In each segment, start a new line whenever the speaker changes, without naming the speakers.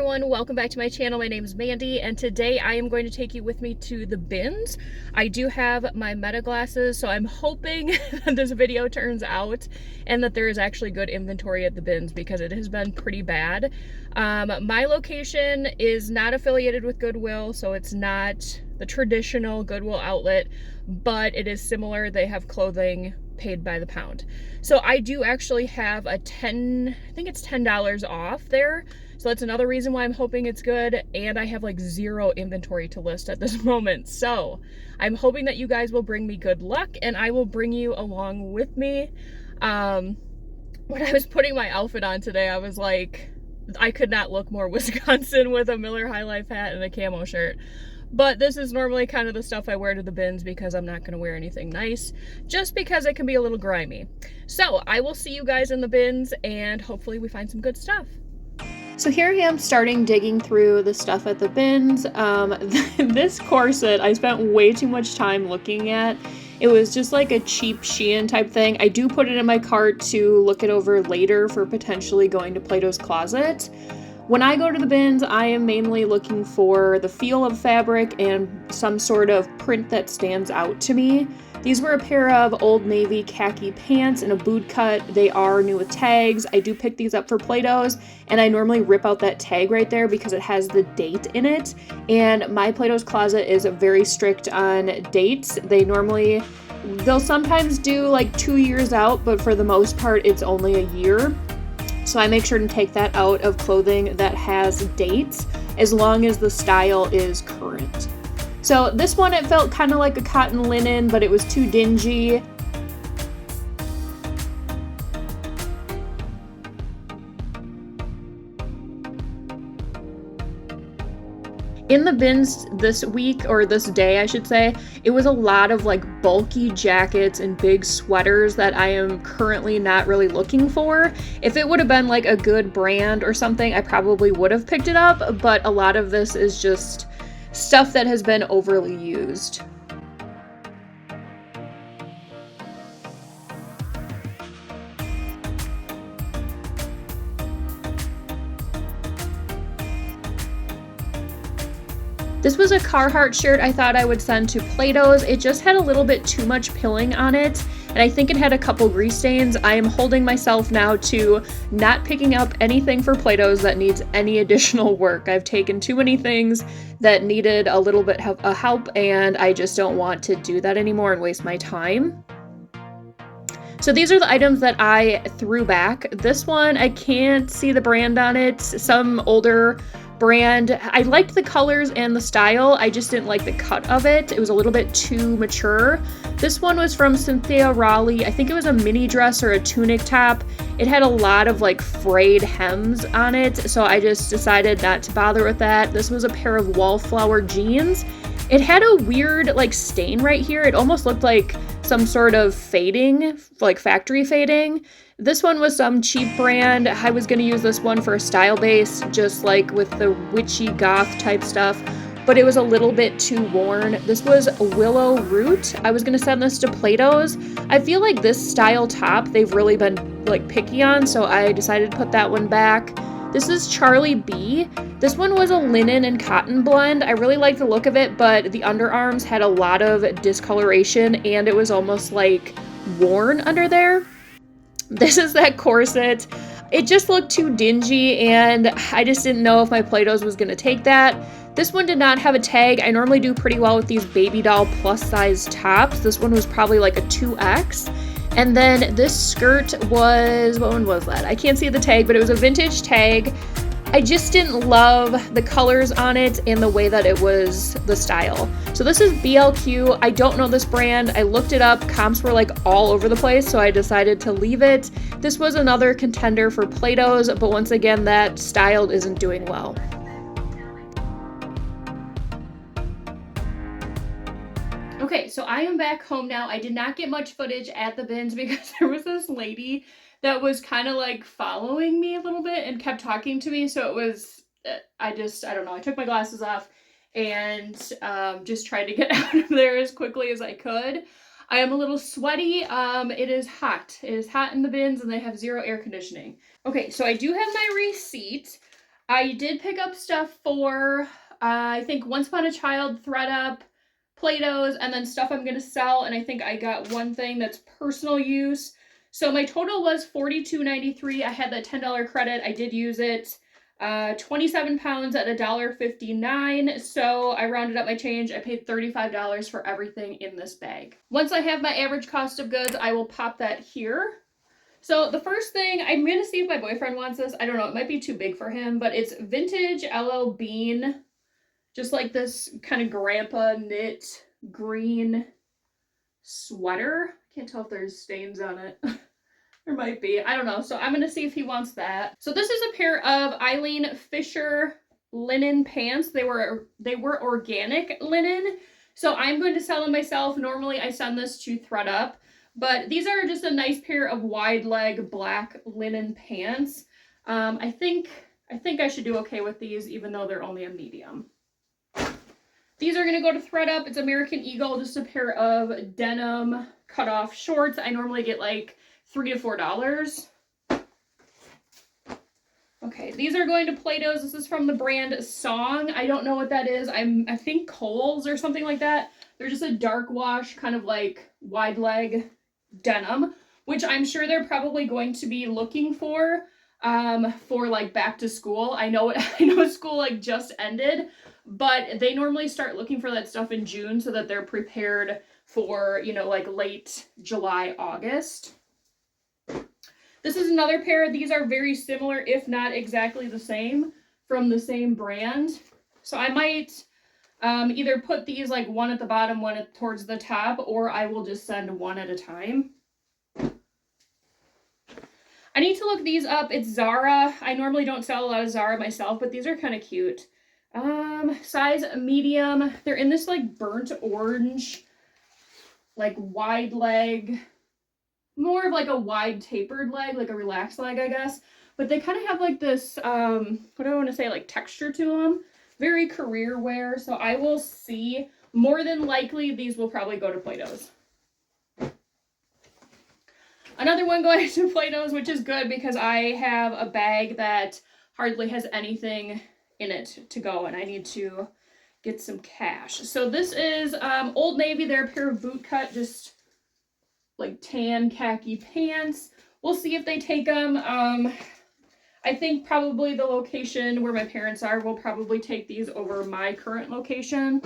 everyone, welcome back to my channel. My name is Mandy and today I am going to take you with me to the bins. I do have my Meta glasses, so I'm hoping that this video turns out and that there is actually good inventory at the bins because it has been pretty bad. My location is not affiliated with Goodwill, so it's not the traditional Goodwill outlet, but it is similar. They have clothing paid by the pound. So I do actually have a I think it's $10 off there. So that's another reason why I'm hoping it's good. And I have like zero inventory to list at this moment. So I'm hoping that you guys will bring me good luck and I will bring you along with me. When I was putting my outfit on today, I was like, I could not look more Wisconsin with a Miller High Life hat and a camo shirt. But this is normally kind of the stuff I wear to the bins because I'm not going to wear anything nice, just because it can be a little grimy. So I will see you guys in the bins and hopefully we find some good stuff. So here I am starting digging through the stuff at the bins. This corset I spent way too much time looking at. It was just like a cheap Shein type thing. I do put it in my cart to look it over later for potentially going to Plato's Closet. When I go to the bins, I am mainly looking for the feel of fabric and some sort of print that stands out to me. These were a pair of Old Navy khaki pants and a boot cut. They are new with tags. I do pick these up for Plato's, and I normally rip out that tag right there because it has the date in it. And my Plato's Closet is very strict on dates. They'll sometimes do like 2 years out, but for the most part, it's only a year. So I make sure to take that out of clothing that has dates as long as the style is current. So this one, it felt kind of like a cotton linen, but it was too dingy. In the bins this week, or this day I should say, it was a lot of like bulky jackets and big sweaters that I am currently not really looking for. If it would have been like a good brand or something, I probably would have picked it up, but a lot of this is just stuff that has been overly used. This was a Carhartt shirt I thought I would send to Plato's. It just had a little bit too much pilling on it, and I think it had a couple grease stains. I am holding myself now to not picking up anything for Plato's that needs any additional work. I've taken too many things that needed a little bit of help, and I just don't want to do that anymore and waste my time. So these are the items that I threw back. This one, I can't see the brand on it. Some older brand. I liked the colors and the style. I just didn't like the cut of it. It was a little bit too mature. This one was from Cynthia Raleigh. I think it was a mini dress or a tunic top. It had a lot of like frayed hems on it, so I just decided not to bother with that. This was a pair of wallflower jeans. It had a weird like stain right here. It almost looked like some sort of fading, like factory fading. This one was some cheap brand. I was going to use this one for a style base, just like with the witchy goth type stuff, but it was a little bit too worn. This was Willow Root. I was going to send this to Plato's. I feel like this style top, they've really been like picky on, so I decided to put that one back. This is Charlie B. This one was a linen and cotton blend. I really liked the look of it, but the underarms had a lot of discoloration and it was almost like worn under there. This is that corset. It just looked too dingy and I just didn't know if my Plato's was going to take that. This one did not have a tag. I normally do pretty well with these baby doll plus size tops. This one was probably like a 2X. And then this skirt was, what one was that? I can't see the tag, but it was a vintage tag. I just didn't love the colors on it and the way that it was the style. So this is BLQ. I don't know this brand. I looked it up. Comps were like all over the place, so I decided to leave it. This was another contender for Plato's, but once again, that style isn't doing well. Okay, so I am back home now. I did not get much footage at the bins because there was this lady that was kind of like following me a little bit and kept talking to me. So it was, I don't know. I took my glasses off and just tried to get out of there as quickly as I could. I am a little sweaty. It is hot. It is hot in the bins and they have zero air conditioning. Okay, so I do have my receipt. I did pick up stuff for, I think Once Upon a Child, ThredUp, Play-Dohs, and then stuff I'm going to sell, and I think I got one thing that's personal use. So my total was $42.93. I had that $10 credit. I did use it. 27 pounds at $1.59. So I rounded up my change. I paid $35 for everything in this bag. Once I have my average cost of goods, I will pop that here. So the first thing, I'm going to see if my boyfriend wants this. I don't know, it might be too big for him, but it's vintage LL Bean. Just like this kind of grandpa knit green sweater. I can't tell if there's stains on it. There might be, I don't know. So I'm going to see if he wants that. So this is a pair of Eileen Fisher linen pants. They were organic linen. So I'm going to sell them myself. Normally I send this to ThredUp. But these are just a nice pair of wide leg black linen pants. I think I should do okay with these, even though they're only a medium. These are going to go to ThredUp. It's American Eagle, just a pair of denim cutoff shorts. I normally get like $3 to $4. Okay, these are going to Play-Dohs. This is from the brand Song. I don't know what that is. I think Kohl's or something like that. They're just a dark wash, kind of like wide leg denim, which I'm sure they're probably going to be looking for like back to school. I know school like just ended, but they normally start looking for that stuff in June so that they're prepared for, you know, like late July, August. This is another pair. These are very similar, if not exactly the same, from the same brand. So I might either put these like one at the bottom, one towards the top, or I will just send one at a time. I need to look these up. It's Zara. I normally don't sell a lot of Zara myself, but these are kind of cute. Size medium. They're in this like burnt orange, like wide leg, more of like a wide tapered leg, like a relaxed leg, I guess. But they kind of have like this, what do I want to say, like texture to them. Very career wear, so I will see. More than likely, these will probably go to Play-Dohs. Another one going to Play-Dohs, which is good because I have a bag that hardly has anything in it to go, and I need to get some cash. So this is Old Navy. They're a pair of bootcut, just like tan khaki pants. We'll see if they take them. I think probably the location where my parents are will probably take these over my current location.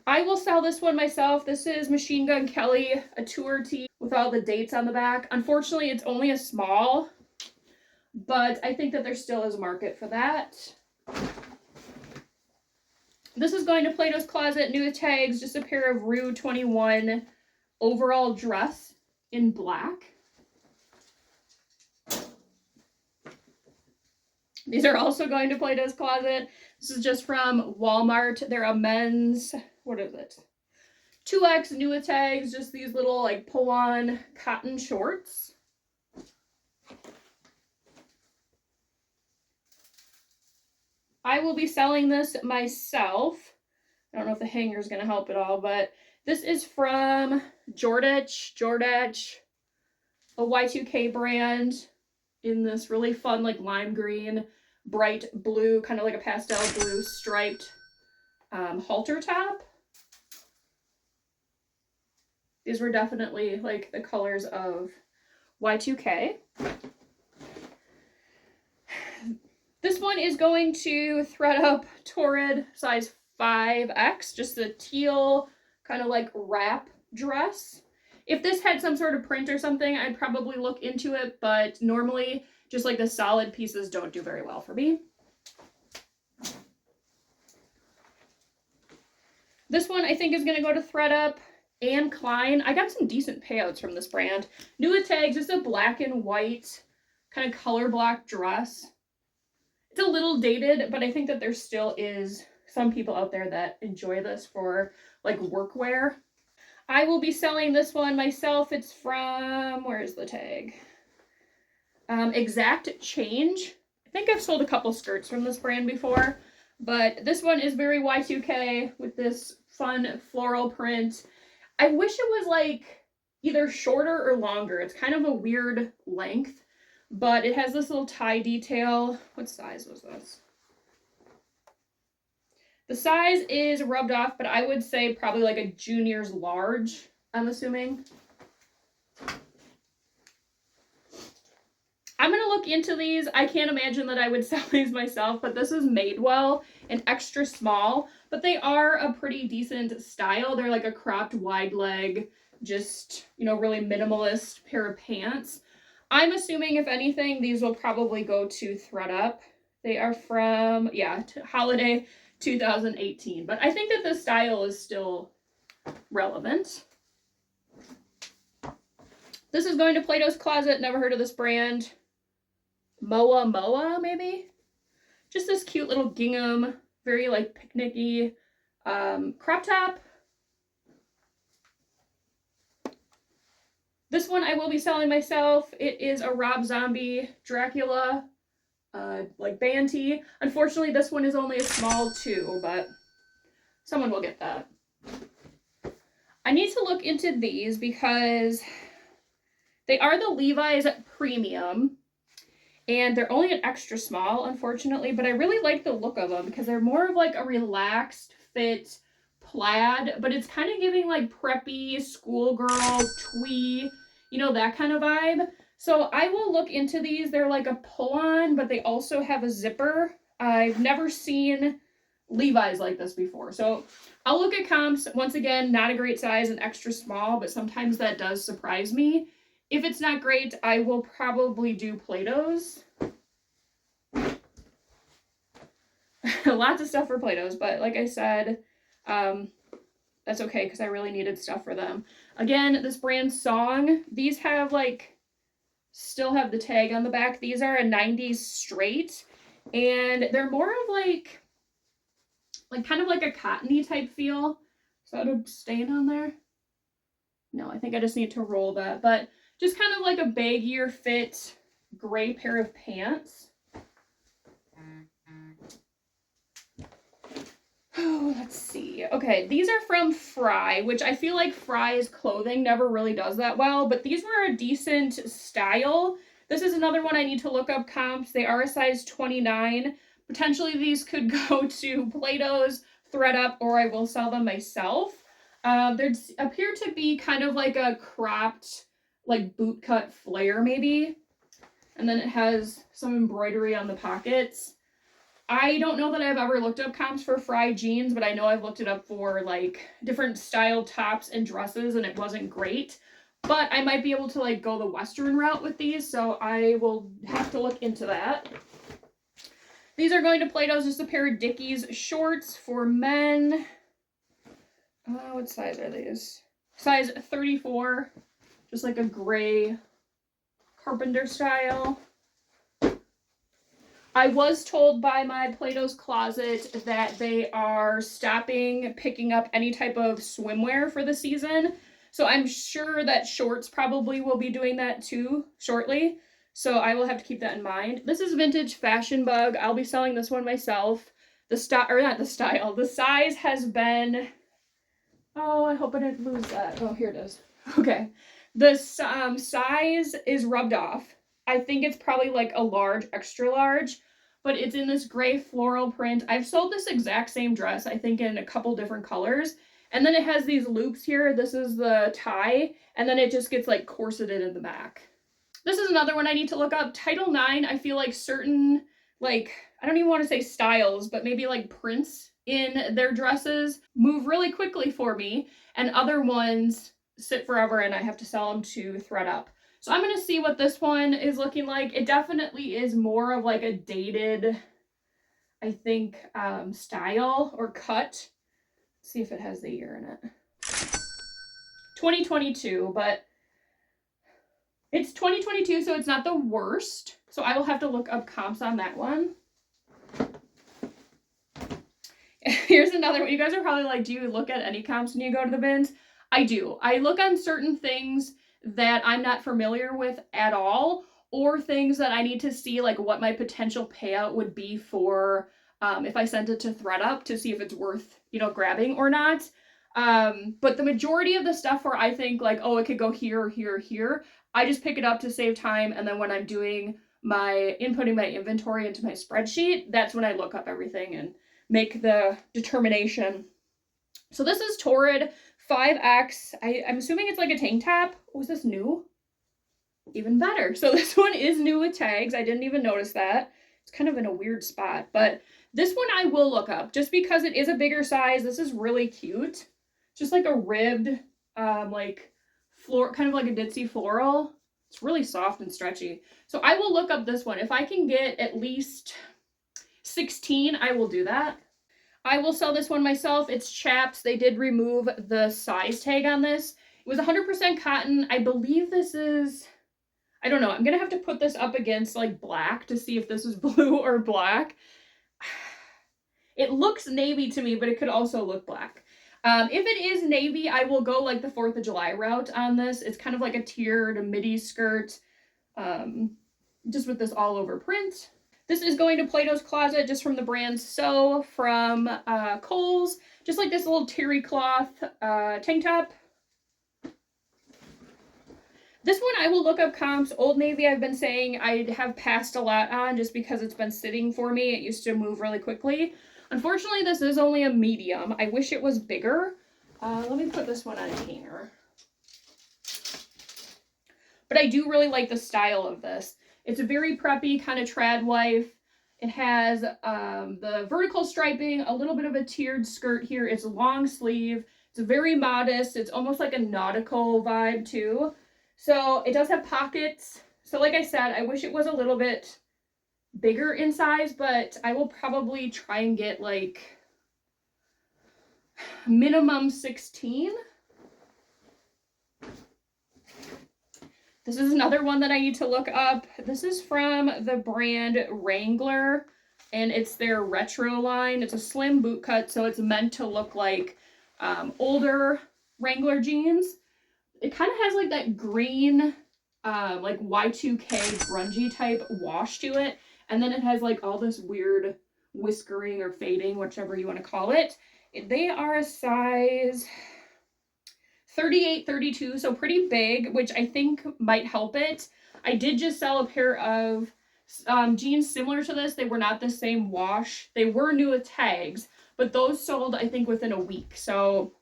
I will sell this one myself. This is Machine Gun Kelly, a tour tee with all the dates on the back. Unfortunately, it's only a small, but I think that there still is a market for that. This is going to Plato's Closet, new tags, just a pair of Rue 21 overall dress in black. These are also going to Plato's Closet. This is just from Walmart. They're a men's, what is it? 2X new tags, just these little like pull-on cotton shorts. I will be selling this myself. I don't know if the hanger is going to help at all, but this is from Jordache, a Y2K brand, in this really fun like lime green, bright blue, kind of like a pastel blue striped halter top. These were definitely like the colors of Y2K. This one is going to ThredUp Torrid, size 5X, just a teal kind of like wrap dress. If this had some sort of print or something, I'd probably look into it, but normally just like the solid pieces don't do very well for me. This one I think is going to go to ThredUp and Klein. I got some decent payouts from this brand. New tags, just a black and white kind of color block dress. It's a little dated, but I think that there still is some people out there that enjoy this for like workwear. I will be selling this one myself. It's from, where is the tag? Exact Change. I think I've sold a couple skirts from this brand before, but this one is very Y2K with this fun floral print. I wish it was like either shorter or longer. It's kind of a weird length, but it has this little tie detail. What size was this? The size is rubbed off, but I would say probably like a junior's large, I'm assuming. I'm going to look into these. I can't imagine that I would sell these myself, but this is Madewell and extra small, but they are a pretty decent style. They're like a cropped wide leg, just, you know, really minimalist pair of pants. I'm assuming, if anything, these will probably go to ThredUp. They are from, yeah, holiday 2018, but I think that this style is still relevant. This is going to Plato's Closet. Never heard of this brand. Moa, maybe? Just this cute little gingham, very like picnicky crop top. This one I will be selling myself. It is a Rob Zombie Dracula like band tee. Unfortunately, this one is only a small too, but someone will get that. I need to look into these because they are the Levi's Premium, and they're only an extra small, unfortunately, but I really like the look of them because they're more of like a relaxed fit plaid, but it's kind of giving like preppy, schoolgirl, twee, you know, that kind of vibe. So I will look into these. They're like a pull-on, but they also have a zipper. I've never seen Levi's like this before. So I'll look at comps. Once again, not a great size and extra small, but sometimes that does surprise me. If it's not great, I will probably do Plato's. Lots of stuff for Plato's, but like I said, that's okay because I really needed stuff for them. Again, this brand Song, these have like, still have the tag on the back. These are a 90s straight, and they're more of like kind of like a cottony type feel. Is that a stain on there? No, I think I just need to roll that, but just kind of like a baggier fit gray pair of pants. Oh, let's see. Okay, these are from Fry, which I feel like Fry's clothing never really does that well, but these were a decent style. This is another one I need to look up comps. They are a size 29. Potentially these could go to Plato's, ThredUp, or I will sell them myself. They appear to be kind of like a cropped, like bootcut flare maybe. And then it has some embroidery on the pockets. I don't know that I've ever looked up comps for Fry jeans, but I know I've looked it up for like different style tops and dresses, and it wasn't great. But I might be able to like go the Western route with these, so I will have to look into that. These are going to Plato's, just a pair of Dickies shorts for men. What size are these? Size 34, just like a gray carpenter style. I was told by my Plato's Closet that they are stopping picking up any type of swimwear for the season. So I'm sure that shorts probably will be doing that too shortly. So I will have to keep that in mind. This is Vintage Fashion Bug. I'll be selling this one myself. The size has been, oh, I hope I didn't lose that. Oh, here it is. Okay. The size is rubbed off. I think it's probably like a large, extra large, but it's in this gray floral print. I've sold this exact same dress, I think, in a couple different colors. And then it has these loops here. This is the tie, and then it just gets like corseted in the back. This is another one I need to look up. Title IX, I feel like certain, like, I don't even want to say styles, but maybe like prints in their dresses move really quickly for me, and other ones sit forever and I have to sell them to ThredUp. So I'm going to see what this one is looking like. It definitely is more of like a dated, I think, style or cut. Let's see if it has the year in it. 2022, but it's 2022, so it's not the worst. So I will have to look up comps on that one. Here's another one. You guys are probably like, do you look at any comps when you go to the bins? I do. I look on certain things that I'm not familiar with at all, or things that I need to see like what my potential payout would be for if I sent it to ThredUp to see if it's worth, you know, grabbing or not. But the majority of the stuff where I think like, oh, it could go here, here, here, I just pick it up to save time, and then when I'm doing my inputting my inventory into my spreadsheet, that's when I look up everything and make the determination. So this is Torrid 5X. I'm assuming it's like a tank top. Was this new? Even better. So this one is new with tags. I didn't even notice that. It's kind of in a weird spot, but this one I will look up just because it is a bigger size. This is really cute. Just like a ribbed, like floor, kind of like a ditzy floral. It's really soft and stretchy. So I will look up this one. If I can get at least 16, I will do that. I will sell this one myself. It's Chaps. They did remove the size tag on this. It was 100% cotton. I believe this is, I don't know. I'm going to have to put this up against like black to see if this is blue or black. It looks navy to me, but it could also look black. If it is navy, I will go like the 4th of July route on this. It's kind of like a tiered midi skirt, just with this all over print. This is going to Plato's Closet, just from the brand So from Kohl's. Just like this little terry cloth tank top. This one I will look up comps. Old Navy I've been saying I have passed a lot on just because it's been sitting for me. It used to move really quickly. Unfortunately, this is only a medium. I wish it was bigger. Let me put this one on a hanger. But I do really like the style of this. It's a very preppy kind of trad wife. It has the vertical striping, a little bit of a tiered skirt here. It's a long sleeve. It's very modest. It's almost like a nautical vibe too. So it does have pockets. So like I said, I wish it was a little bit bigger in size, but I will probably try and get like minimum 16. This is another one that I need to look up. This is from the brand Wrangler, and it's their retro line. It's a slim boot cut, so it's meant to look like older Wrangler jeans. It kind of has like that green, like Y2K grungy type wash to it. And then it has like all this weird whiskering or fading, whichever you want to call it. They are a size 38, 32, so pretty big, which I think might help it. I did just sell a pair of jeans similar to this. They were not the same wash. They were new with tags, but those sold, I think, within a week. So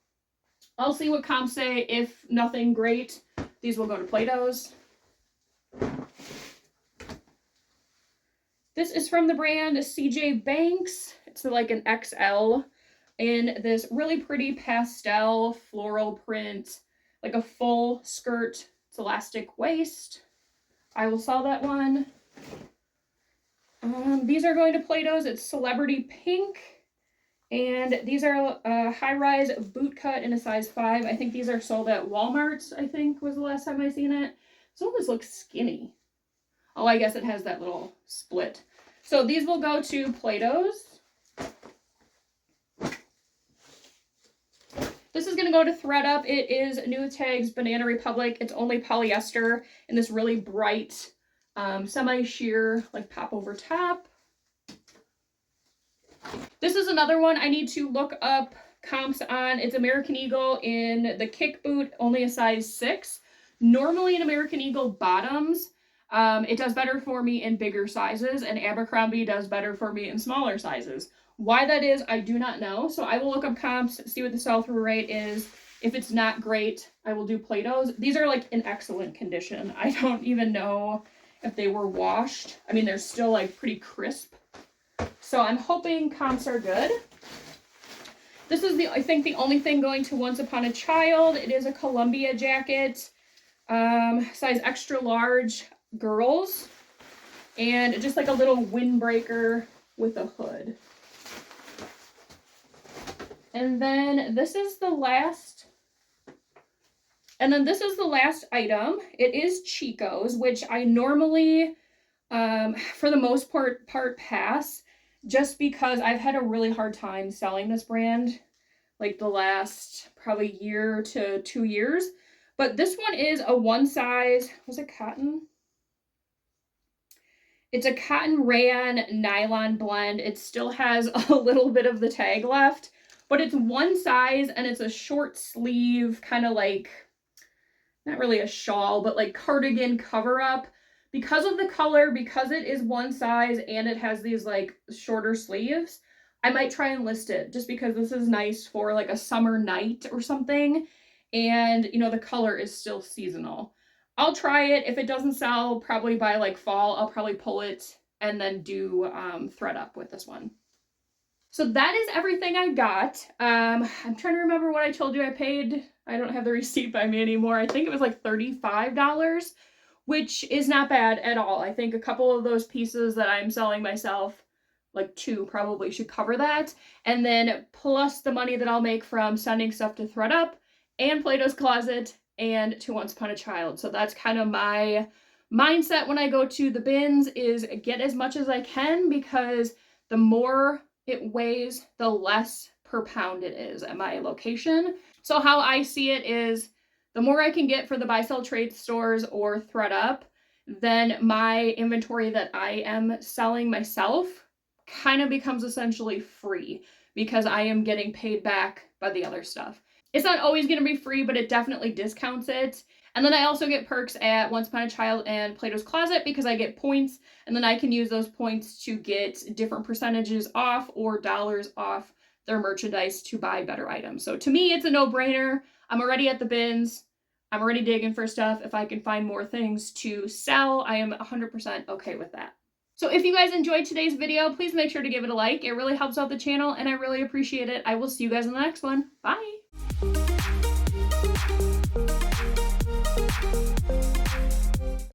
I'll see what comps say. If nothing great, these will go to Plato's. This is from the brand CJ Banks. It's like an XL in this really pretty pastel floral print, like a full skirt. It's elastic waist. I will sell that one. These are going to Plato's. It's Celebrity Pink. And these are a high-rise boot cut in a size 5. I think these are sold at Walmart, I think was the last time I seen it. Some of this looks skinny. Oh, I guess it has that little split. So these will go to Plato's. This is going to go to ThredUp. It is new tags Banana Republic. It's only polyester in this really bright semi-sheer like pop over top. This is another one I need to look up comps on. It's American Eagle in the kick boot, only a size 6. Normally in American Eagle bottoms, it does better for me in bigger sizes, and Abercrombie does better for me in smaller sizes. Why that is, I do not know. So I will look up comps, see what the sell-through rate is. If it's not great, I will do Plato's. These are like in excellent condition. I don't even know if they were washed. I mean, they're still like pretty crisp. So I'm hoping comps are good. This is I think the only thing going to Once Upon a Child. It is a Columbia jacket, size extra large, girls, and just like a little windbreaker with a hood. And then this is the last item. It is Chico's, which I normally, for the most part pass, just because I've had a really hard time selling this brand, like the last probably year to 2 years. But this one is a one size, was it cotton? It's a cotton rayon nylon blend. It still has a little bit of the tag left, but it's one size and it's a short sleeve, kind of like not really a shawl, but like cardigan cover up. Because of the color, because it is one size and it has these like shorter sleeves, I might try and list it just because this is nice for like a summer night or something. And you know, the color is still seasonal. I'll try it. If it doesn't sell, probably by like fall, I'll probably pull it and then do thread up with this one. So that is everything I got. I'm trying to remember what I told you I paid. I don't have the receipt by me anymore. I think it was like $35, which is not bad at all. I think a couple of those pieces that I'm selling myself, like 2 probably should cover that. And then plus the money that I'll make from sending stuff to thread up and Plato's Closet and to Once Upon a Child. So that's kind of my mindset when I go to the bins, is get as much as I can, because the more it weighs, the less per pound it is at my location. So how I see it is, the more I can get for the buy sell trade stores or thread up, then my inventory that I am selling myself kind of becomes essentially free, because I am getting paid back by the other stuff. It's not always going to be free, but it definitely discounts it. And then I also get perks at Once Upon a Child and Plato's Closet, because I get points, and then I can use those points to get different percentages off or dollars off their merchandise to buy better items. So to me, it's a no-brainer. I'm already at the bins. I'm already digging for stuff. If I can find more things to sell, I am 100% okay with that. So if you guys enjoyed today's video, please make sure to give it a like. It really helps out the channel, and I really appreciate it. I will see you guys in the next one. Bye!